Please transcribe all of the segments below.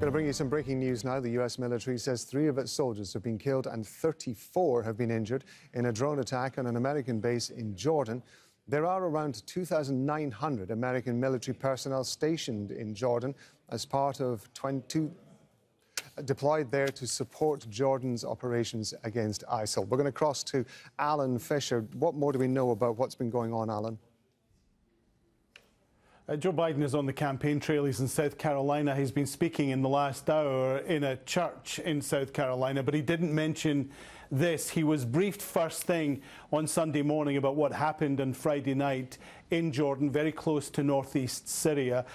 Going to bring you some breaking news now. The US military says 3 of its soldiers have been killed and 34 have been injured in a drone attack on an American base in Jordan. There are around 2,900 American military personnel stationed in Jordan as part of 22 deployed there to support Jordan's operations against ISIL. We're going to cross to Alan Fisher. What more do we know about what's been going on, Alan? Joe Biden is on the campaign trail. He's in South Carolina. He's been speaking in the last hour in a church in South Carolina, but he didn't mention this. He was briefed first thing on Sunday morning about what happened on Friday night in Jordan, very close to northeast Syria.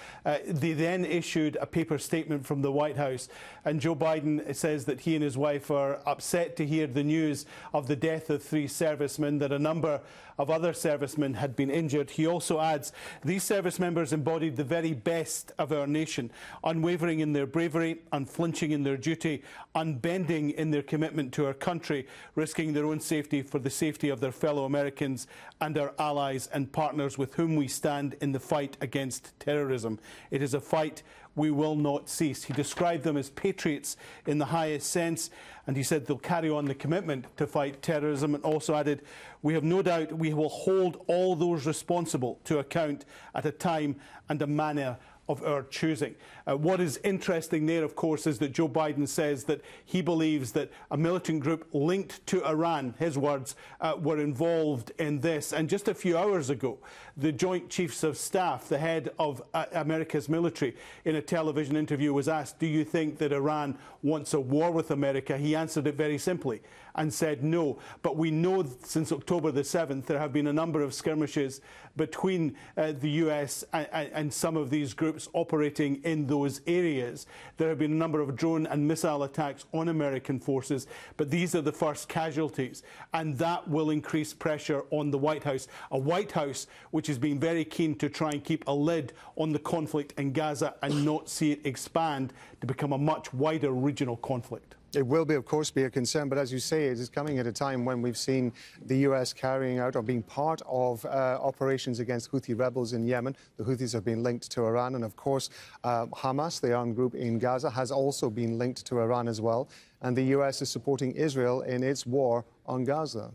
They then issued a paper statement from the White House, and Joe Biden says that he and his wife are upset to hear the news of the death of 3 servicemen, that a number of other servicemen had been injured. He also adds, these service members embodied the very best of our nation, unwavering in their bravery, unflinching in their duty, unbending in their commitment to our country, risking their own safety for the safety of their fellow Americans and our allies and partners with whom we stand in the fight against terrorism. It is a fight we will not cease. He described them as patriots in the highest sense, and he said they'll carry on the commitment to fight terrorism, and also added, we have no doubt we will hold all those responsible to account at a time and a manner of our choosing. What is interesting there, of course, is that Joe Biden says that he believes that a militant group linked to Iran, his words, were involved in this. And just a few hours ago, the Joint Chiefs of Staff, the head of America's military, in a television interview was asked, do you think that Iran wants a war with America? He answered it very simply and said no. But we know since October the 7th there have been a number of skirmishes between the US and some of these groups operating in those areas. There have been a number of drone and missile attacks on American forces, but these are the first casualties, and that will increase pressure on the White House, a White House which has been very keen to try and keep a lid on the conflict in Gaza and not see it expand to become a much wider regional conflict. It will be, of course, be a concern, but as you say, it is coming at a time when we've seen the US carrying out or being part of operations against Houthi rebels in Yemen. The Houthis have been linked to Iran, and of course, Hamas, the armed group in Gaza, has also been linked to Iran as well. And the US is supporting Israel in its war on Gaza.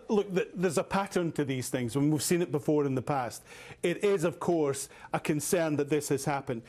Look, there's a pattern to these things, and we've seen it before in the past. It is, of course, a concern that this has happened.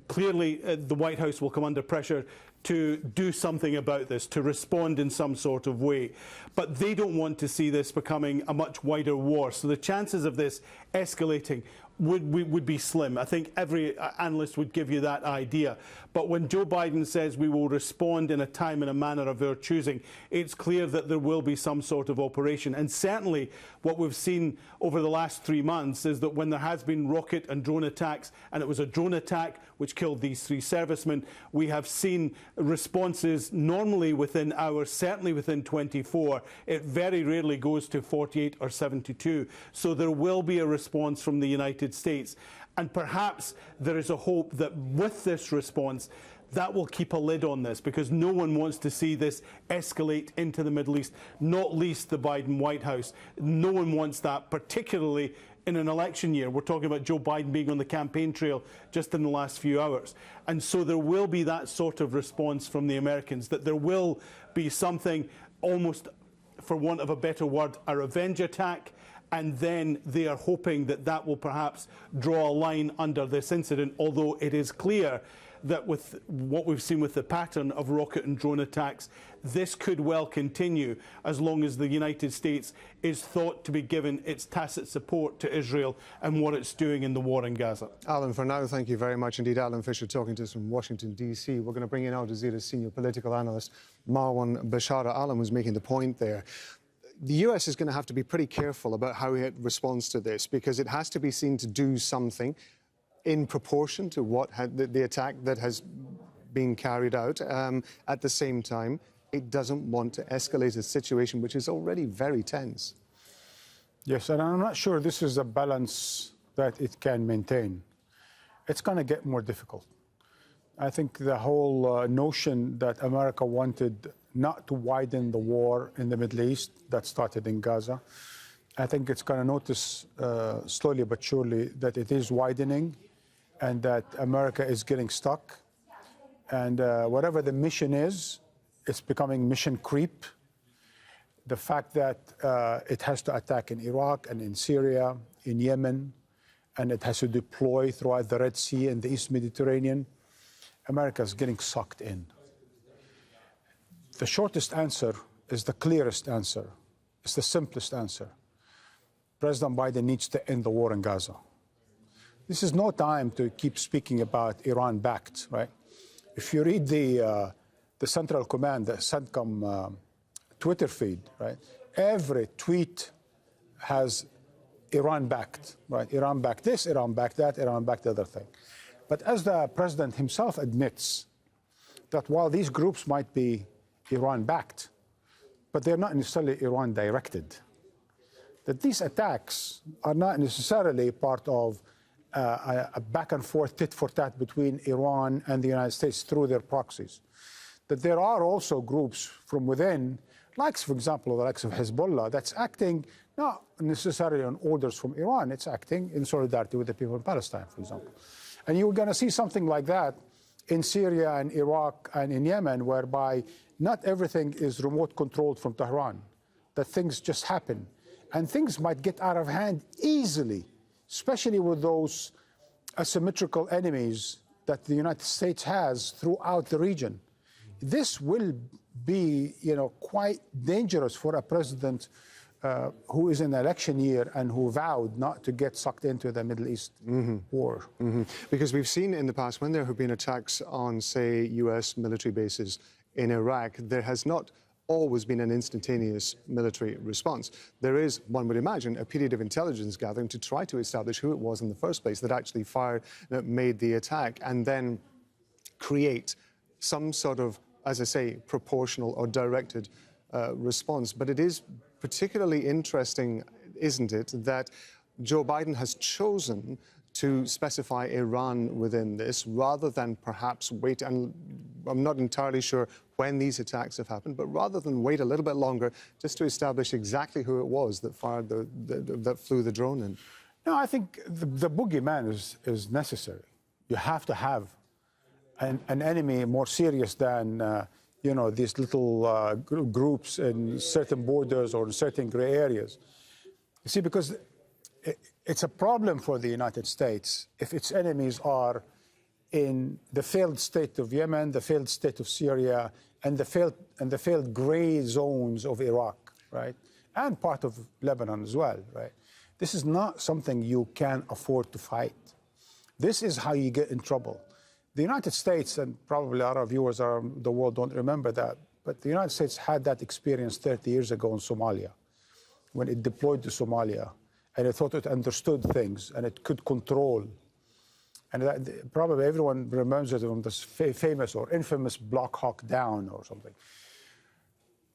Clearly, the White House will come under pressure to do something about this, to respond in some sort of way. But they don't want to see this becoming a much wider war. So the chances of this escalating would be slim. I think every analyst would give you that idea. But when Joe Biden says we will respond in a time and a manner of our choosing, it's clear that there will be some sort of operation. And certainly what we've seen over the last 3 months is that when there has been rocket and drone attacks, and it was a drone attack which killed these 3 servicemen, we have seen responses normally within hours, certainly within 24. It very rarely goes to 48 or 72. So there will be a response from the United States. And perhaps there is a hope that with this response, that will keep a lid on this, because no one wants to see this escalate into the Middle East, not least the Biden White House. No one wants that, particularly in an election year. We're talking about Joe Biden being on the campaign trail just in the last few hours. And so there will be that sort of response from the Americans, that there will be something almost, for want of a better word, a revenge attack. And then they are hoping that that will perhaps draw a line under this incident, although it is clear that with what we've seen with the pattern of rocket and drone attacks, this could well continue as long as the United States is thought to be given its tacit support to Israel and what it's doing in the war in Gaza. Alan, for now, thank you very much indeed. Alan Fisher talking to us from Washington, D.C. We're going to bring in Al Jazeera's senior political analyst, Marwan Bashar. Alan was making the point there. The US is going to have to be pretty careful about how it responds to this, because it has to be seen to do something in proportion to what the attack that has been carried out. At the same time, it doesn't want to escalate a situation which is already very tense. Yes, and I'm not sure this is a balance that it can maintain. It's going to get more difficult. I think the whole notion that America wanted not to widen the war in the Middle East that started in Gaza, I think it's going to notice slowly but surely that it is widening. and that America is getting stuck. And whatever the mission is, it's becoming mission creep. The fact that it has to attack in Iraq and in Syria, in Yemen, and it has to deploy throughout the Red Sea and the East Mediterranean, America is getting sucked in. The shortest answer is the clearest answer. It's the simplest answer. President Biden needs to end the war in Gaza. This is no time to keep speaking about Iran-backed, right? If you read the Central Command, the CENTCOM Twitter feed, right? Every tweet has Iran-backed, right? Iran-backed this, Iran-backed that, Iran-backed the other thing. But as the president himself admits, that while these groups might be Iran-backed, but they're not necessarily Iran-directed. That these attacks are not necessarily part of a back-and-forth tit-for-tat between Iran and the United States through their proxies. That there are also groups from within, like, for example, the likes of Hezbollah, that's acting not necessarily on orders from Iran, it's acting in solidarity with the people in Palestine, for example. And you're going to see something like that in Syria and Iraq and in Yemen, whereby not everything is remote controlled from Tehran, that things just happen. And things might get out of hand easily, especially with those asymmetrical enemies that the United States has throughout the region. This will be, quite dangerous for a president who is in an election year and who vowed not to get sucked into the Middle East war. Because we've seen in the past when there have been attacks on, say, U.S. military bases in Iraq, there has not always been an instantaneous military response. There is, one would imagine, a period of intelligence gathering to try to establish who it was in the first place that actually made the attack, and then create some sort of, as I say, proportional or directed response. But it is particularly interesting, isn't it, that Joe Biden has chosen to specify Iran within this rather than perhaps wait, and I'm not entirely sure when these attacks have happened, but rather than wait a little bit longer just to establish exactly who it was that fired that flew the drone in. No, I think the boogeyman is necessary. You have to have an enemy more serious than these little groups in certain borders or in certain gray areas. You see, because it's a problem for the United States if its enemies are in the failed state of Yemen, the failed state of Syria, and the failed gray zones of Iraq, right? And part of Lebanon as well, right? This is not something you can afford to fight. This is how you get in trouble. The United States, and probably a lot of viewers around the world don't remember that, but the United States had that experience 30 years ago in Somalia, when it deployed to Somalia, and it thought it understood things, and it could control. And that, probably everyone remembers it from this famous or infamous Block Hawk Down or something.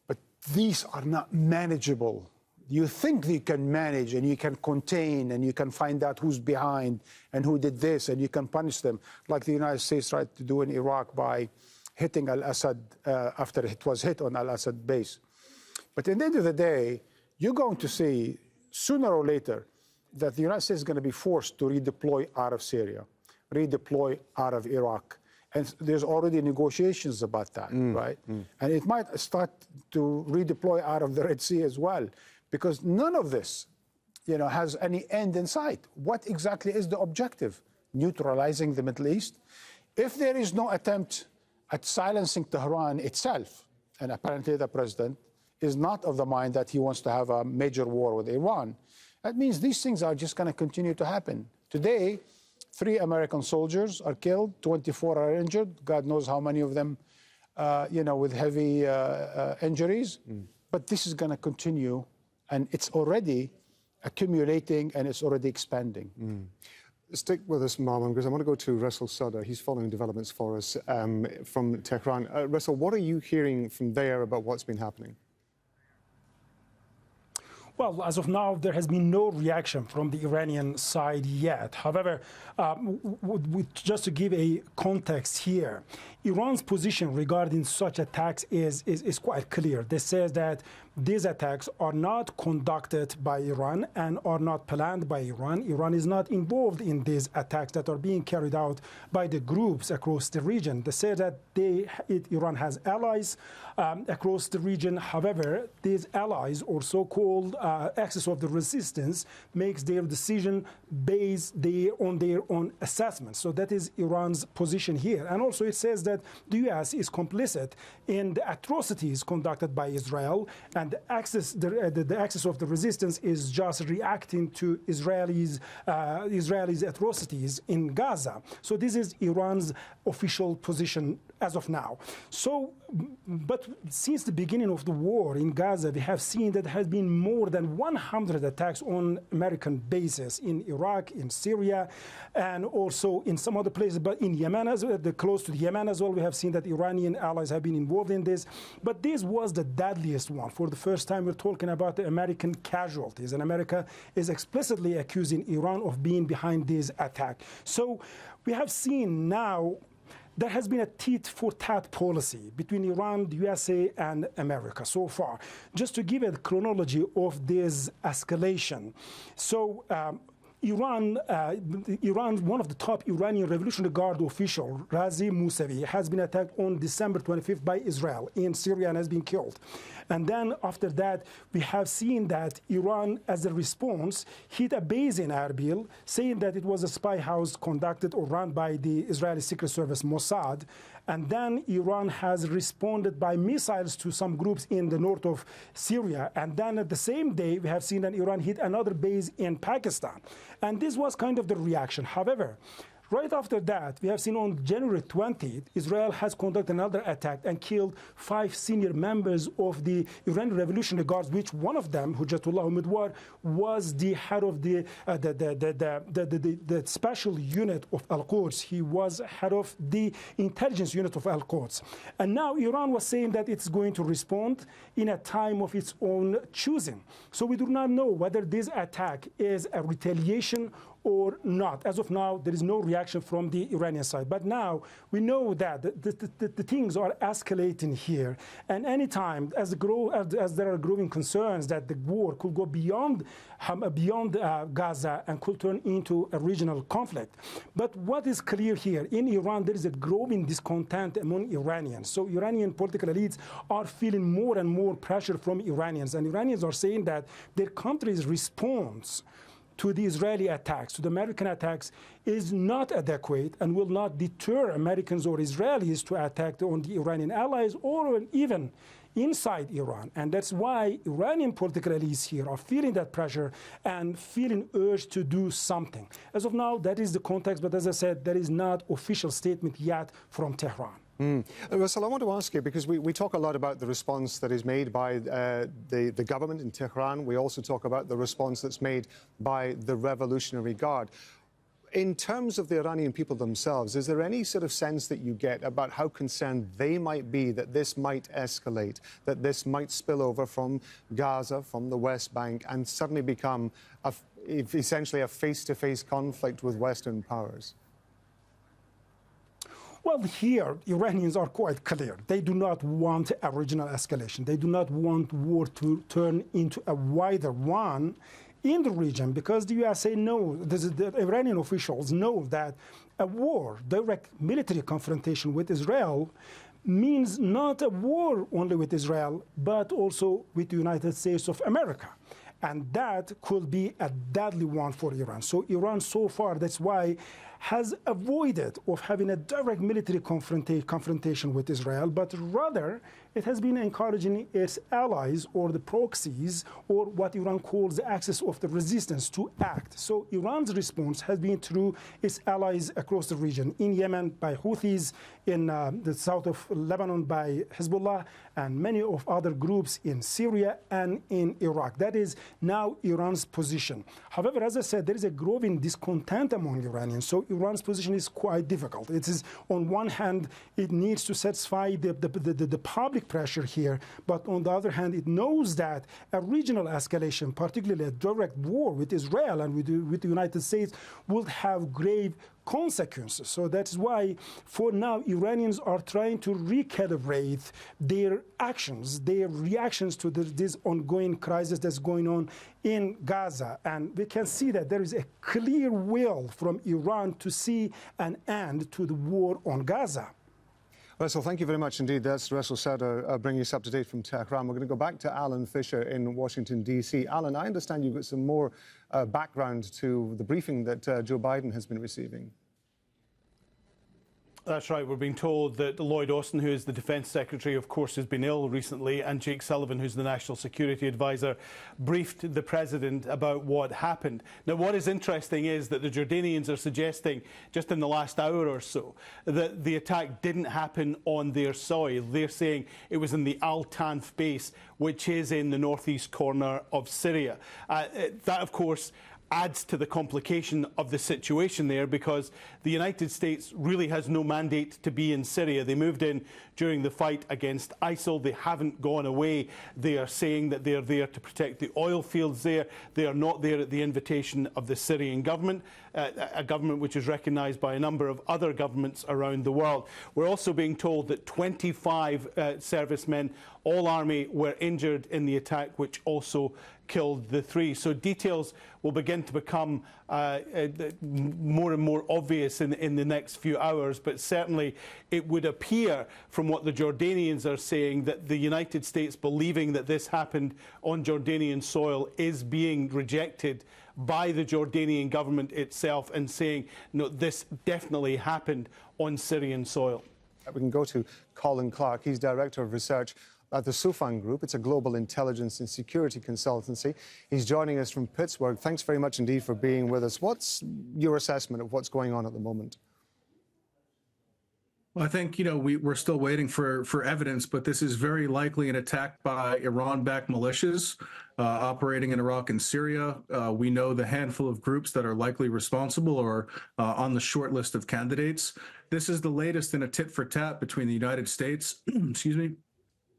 But these are not manageable. You think you can manage and you can contain and you can find out who's behind and who did this and you can punish them, like the United States tried to do in Iraq by hitting al-Assad after it was hit on al-Assad base. But at the end of the day, you're going to see sooner or later that the United States is going to be forced to redeploy out of Syria, redeploy out of Iraq. And there's already negotiations about that, right? And it might start to redeploy out of the Red Sea as well, because none of this, has any end in sight. What exactly is the objective? Neutralizing the Middle East? If there is no attempt at silencing Tehran itself, and apparently the president is not of the mind that he wants to have a major war with Iran, that means these things are just going to continue to happen. Today, 3 American soldiers are killed, 24 are injured. God knows how many of them, with heavy injuries. But this is going to continue, and it's already accumulating, and it's already expanding. Stick with us, Maran, because I want to go to Russell Sutter. He's following developments for us from Tehran. Russell, what are you hearing from there about what's been happening? Well, as of now, there has been no reaction from the Iranian side yet. However, just to give a context here, Iran's position regarding such attacks is quite clear. They say that these attacks are not conducted by Iran and are not planned by Iran. Iran is not involved in these attacks that are being carried out by the groups across the region. They say that Iran has allies across the region. However, these allies, or so-called axis of the resistance, makes their decision based on their own assessment. So that is Iran's position here. And also it says that the U.S. is complicit in the atrocities conducted by Israel, and the axis of the resistance is just reacting to Israelis' atrocities in Gaza. So this is Iran's official position as of now. So, but since the beginning of the war in Gaza, we have seen that there has been more than 100 attacks on American bases in Iraq, in Syria, and also in some other places, but in Yemen, close to Yemen as well, we have seen that Iranian allies have been involved in this. But this was the deadliest one. For the first time, we're talking about the American casualties, and America is explicitly accusing Iran of being behind this attack. So we have seen now there has been a tit-for-tat policy between Iran, the USA, and America so far. Just to give a chronology of this escalation. So Iran, one of the top Iranian Revolutionary Guard official, Razi Mousavi, has been attacked on December 25th by Israel in Syria and has been killed. And then after that, we have seen that Iran, as a response, hit a base in Erbil, saying that it was a spy house conducted or run by the Israeli Secret Service Mossad. And then Iran has responded by missiles to some groups in the north of Syria. And then at the same day, we have seen that Iran hit another base in Pakistan. And this was kind of the reaction. However, right after that, we have seen on January 20th, Israel has conducted another attack and killed 5 senior members of the Iranian Revolutionary Guards, which one of them, Hujjatullah Umidwar, was the head of the special unit of Al-Quds. He was head of the intelligence unit of Al-Quds. And now Iran was saying that it's going to respond in a time of its own choosing. So we do not know whether this attack is a retaliation or not. As of now, there is no reaction from the Iranian side. But now we know that the things are escalating here. And anytime, as there are growing concerns that the war could go beyond Gaza and could turn into a regional conflict. But what is clear here, in Iran, there is a growing discontent among Iranians. So Iranian political elites are feeling more and more pressure from Iranians. And Iranians are saying that their country's response to the Israeli attacks, to the American attacks, is not adequate and will not deter Americans or Israelis to attack on the Iranian allies or even inside Iran. And that's why Iranian political elites here are feeling that pressure and feeling urged to do something. As of now, that is the context, but as I said, there is not official statement yet from Tehran. Russell, I want to ask you, because we talk a lot about the response that is made by the government in Tehran. We also talk about the response that's made by the Revolutionary Guard. In terms of the Iranian people themselves, is there any sort of sense that you get about how concerned they might be that this might escalate, that this might spill over from Gaza, from the West Bank, and suddenly become essentially a face-to-face conflict with Western powers? Well, here, Iranians are quite clear. They do not want a regional escalation. They do not want war to turn into a wider one in the region, because the USA knows, the Iranian officials know that a war, direct military confrontation with Israel, means not a war only with Israel, but also with the United States of America. And that could be a deadly one for Iran. So Iran so far, that's why, has avoided of having a direct military confrontation with Israel, but rather it has been encouraging its allies or the proxies, or what Iran calls the axis of the resistance, to act. So Iran's response has been through its allies across the region. In Yemen by Houthis, in the south of Lebanon by Hezbollah, and many of other groups in Syria and in Iraq. That is now Iran's position. However, as I said, there is a growing discontent among Iranians. So Iran's position is quite difficult. It is, on one hand, it needs to satisfy the public pressure here, but on the other hand, it knows that a regional escalation, particularly a direct war with Israel and with the United States, would have grave consequences. So that's why, for now, Iranians are trying to recalibrate their actions, their reactions to this ongoing crisis that's going on in Gaza. And we can see that there is a clear will from Iran to see an end to the war on Gaza. Russell, thank you very much indeed. That's Russell Sauder bringing us up to date from Tehran. We're going to go back to Alan Fisher in Washington, D.C. Alan, I understand you've got some more background to the briefing that Joe Biden has been receiving. That's right. We're being told that Lloyd Austin, who is the Defence Secretary, of course, has been ill recently, and Jake Sullivan, who's the National Security Advisor, briefed the President about what happened. Now, what is interesting is that the Jordanians are suggesting, just in the last hour or so, that the attack didn't happen on their soil. They're saying it was in the Al Tanf base, which is in the northeast corner of Syria. That, of course, adds to the complication of the situation there, because the United States really has no mandate to be in Syria. They moved in during the fight against ISIL. They haven't gone away. They are saying that they are there to protect the oil fields there. They are not there at the invitation of the Syrian government, a government which is recognised by a number of other governments around the world. We're also being told that 25 servicemen, all army, were injured in the attack, which also killed the 3. So details will begin to become more and more obvious in the next few hours, but certainly it would appear from what the Jordanians are saying that the United States, believing that this happened on Jordanian soil, is being rejected by the Jordanian government itself and saying, no, this definitely happened on Syrian soil. We can go to Colin Clark. He's Director of Research at the Sufan Group. It's a global intelligence and security consultancy. He's joining us from Pittsburgh. Thanks very much indeed for being with us. What's your assessment of what's going on at the moment? Well, I think, we're still waiting for evidence, but this is very likely an attack by Iran-backed militias operating in Iraq and Syria. We know the handful of groups that are likely responsible or on the short list of candidates. This is the latest in a tit-for-tat between the United States, excuse me,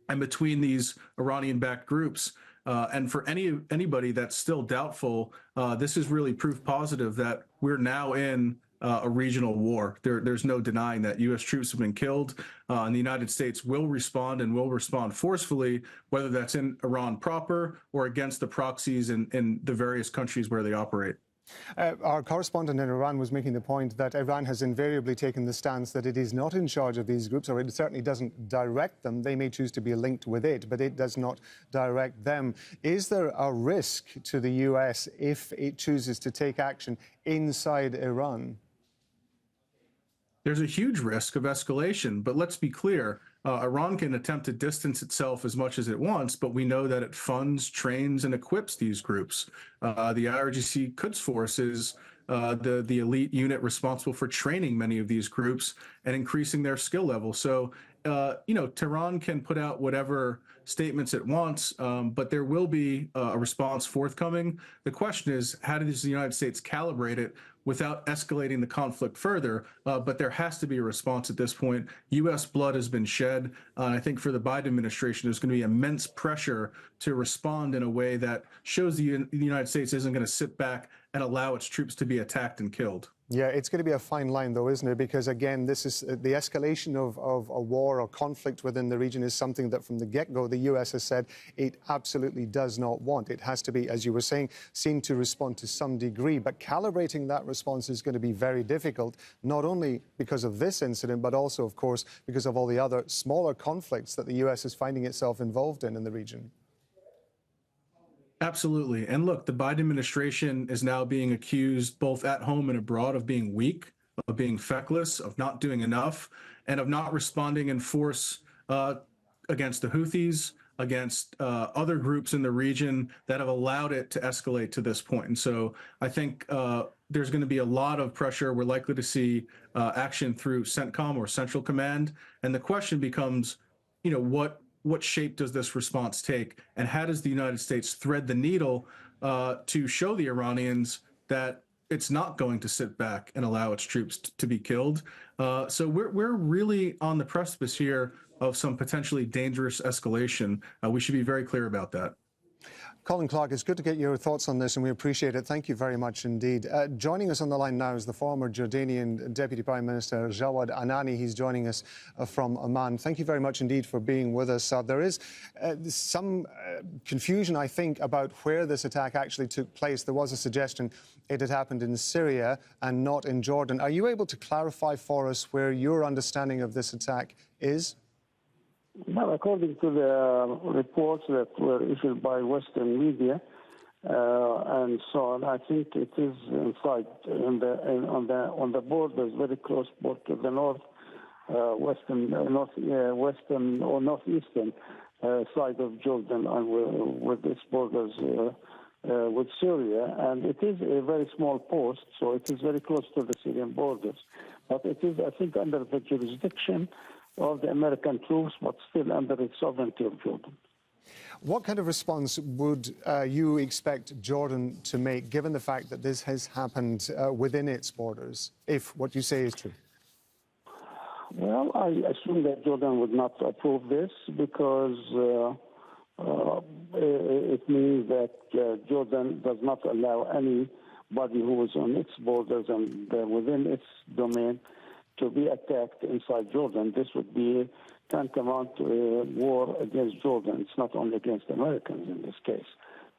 and between these Iranian-backed groups. And for anybody that's still doubtful, this is really proof positive that we're now in a regional war. There's no denying that U.S. troops have been killed, and the United States will respond and will respond forcefully, whether that's in Iran proper or against the proxies in the various countries where they operate. Our correspondent in Iran was making the point that Iran has invariably taken the stance that it is not in charge of these groups, or it certainly doesn't direct them. They may choose to be linked with it, but it does not direct them. Is there a risk to the U.S. if it chooses to take action inside Iran? There's a huge risk of escalation, but let's be clear. Iran can attempt to distance itself as much as it wants, but we know that it funds, trains, and equips these groups. The IRGC Quds Force is the elite unit responsible for training many of these groups and increasing their skill level. So, Tehran can put out whatever statements it wants, but there will be a response forthcoming. The question is, how does the United States calibrate it without escalating the conflict further? But there has to be a response at this point. U.S. blood has been shed. I think for the Biden administration, there's going to be immense pressure to respond in a way that shows the United States isn't going to sit back and allow its troops to be attacked and killed. Yeah, it's going to be a fine line, though, isn't it? Because, again, this is the escalation of a war or conflict within the region is something that from the get-go the U.S. has said it absolutely does not want. It has to be, as you were saying, seen to respond to some degree. But calibrating that response is going to be very difficult, not only because of this incident, but also, of course, because of all the other smaller conflicts that the U.S. is finding itself involved in the region. Absolutely. And look, the Biden administration is now being accused both at home and abroad of being weak, of being feckless, of not doing enough, and of not responding in force against the Houthis, against other groups in the region that have allowed it to escalate to this point. And so I think there's going to be a lot of pressure. We're likely to see action through CENTCOM or Central Command. And the question becomes, what shape does this response take? And how does the United States thread the needle to show the Iranians that it's not going to sit back and allow its troops to be killed? So we're really on the precipice here of some potentially dangerous escalation. We should be very clear about that. Colin Clark, it's good to get your thoughts on this, and we appreciate it. Thank you very much indeed. Joining us on the line now is the former Jordanian Deputy Prime Minister Jaafar Anani. He's joining us from Amman. Thank you very much indeed for being with us. There is some confusion, I think, about where this attack actually took place. There was a suggestion it had happened in Syria and not in Jordan. Are you able to clarify for us where your understanding of this attack is? Well, according to the reports that were issued by Western media and so on, I think it is inside on the borders, very close to the western or northeastern side of Jordan, and with its borders with Syria. And it is a very small post, so it is very close to the Syrian borders. But it is, I think, under the jurisdiction of the American troops, but still under the sovereignty of Jordan. What kind of response would you expect Jordan to make, given the fact that this has happened within its borders, if what you say is true? Well, I assume that Jordan would not approve this because it means that Jordan does not allow anybody who is on its borders and within its domain to be attacked inside Jordan. This would be tantamount to a war against Jordan. It's not only against Americans in this case.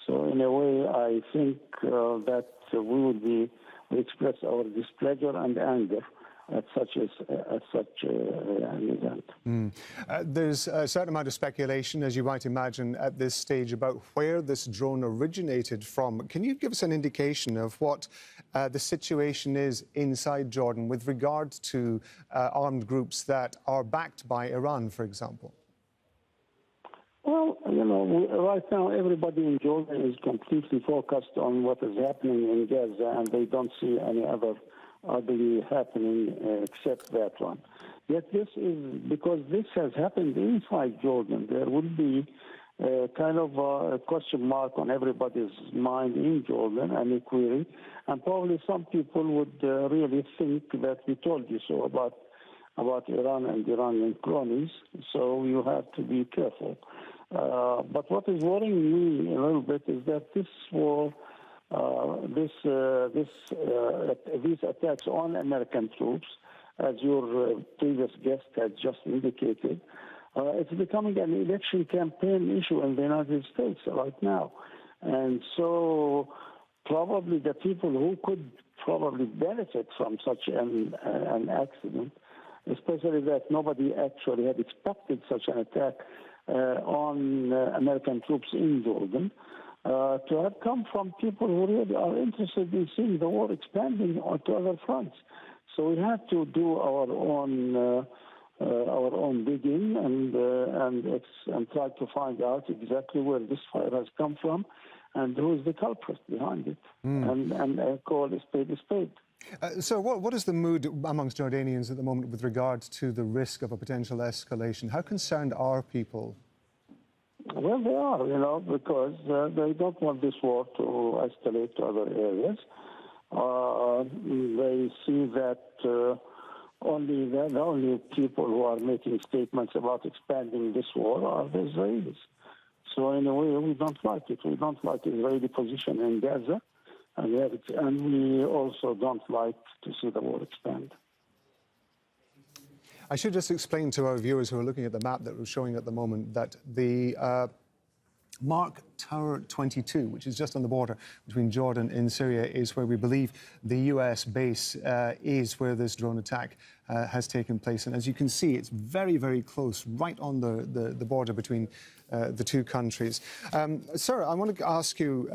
So in a way, I think that we express our displeasure and anger at such an event. There's a certain amount of speculation, as you might imagine, at this stage about where this drone originated from. Can you give us an indication of what the situation is inside Jordan with regard to armed groups that are backed by Iran, for example? Well, right now everybody in Jordan is completely focused on what is happening in Gaza, and they don't see any other ugly happening except that one. Yet this is because this has happened inside Jordan. There will be kind of a question mark on everybody's mind in Jordan, and a query, and probably some people would really think that we told you so about Iran and Iranian cronies. So you have to be careful. But what is worrying me a little bit is that this war. These attacks on American troops, as your previous guest had just indicated, it's becoming an election campaign issue in the United States right now. And so probably the people who could probably benefit from such an accident, especially that nobody actually had expected such an attack on American troops in Jordan, to have come from people who really are interested in seeing the war expanding to other fronts. So we have to do our own digging and try to find out exactly where this fire has come from and who is the culprit behind it, and call a spade a spade. So what is the mood amongst Jordanians at the moment with regard to the risk of a potential escalation? How concerned are people? Well, they are, because they don't want this war to escalate to other areas. They see that the only people who are making statements about expanding this war are the Israelis. So in a way, we don't like it. We don't like the Israeli position in Gaza, and we also don't like to see the war expand. I should just explain to our viewers who are looking at the map that we're showing at the moment that the Mark Tower 22, which is just on the border between Jordan and Syria, is where we believe the US base is where this drone attack has taken place. And as you can see, it's very, very close, right on the border between the two countries. Sir, I want to ask you,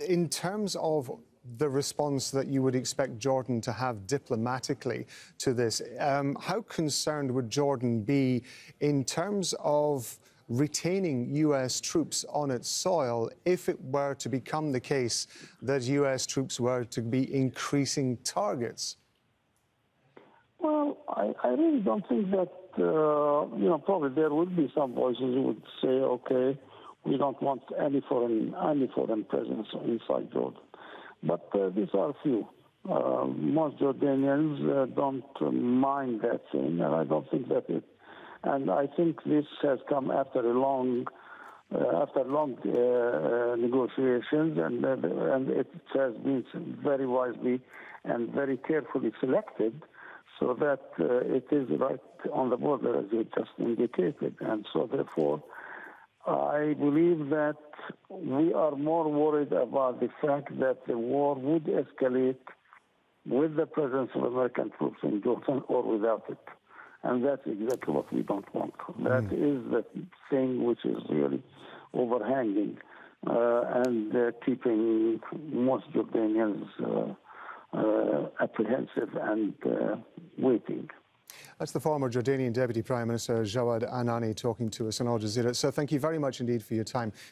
in terms of the response that you would expect Jordan to have diplomatically to this, how concerned would Jordan be in terms of retaining US troops on its soil if it were to become the case that US troops were to be increasing targets? Well, I really don't think that, probably there would be some voices who would say, okay, we don't want any foreign presence inside Jordan. But these are few. Most Jordanians don't mind that thing, and I don't think that and I think this has come after a long after long negotiations, and it has been very wisely and very carefully selected, so that it is right on the border, as you just indicated. And so, therefore, I believe that we are more worried about the fact that the war would escalate with the presence of American troops in Jordan or without it. And that's exactly what we don't want. That is the thing which is really overhanging and keeping most Jordanians apprehensive and waiting. That's the former Jordanian Deputy Prime Minister Jaafar Anani talking to us on Al Jazeera. So thank you very much indeed for your time.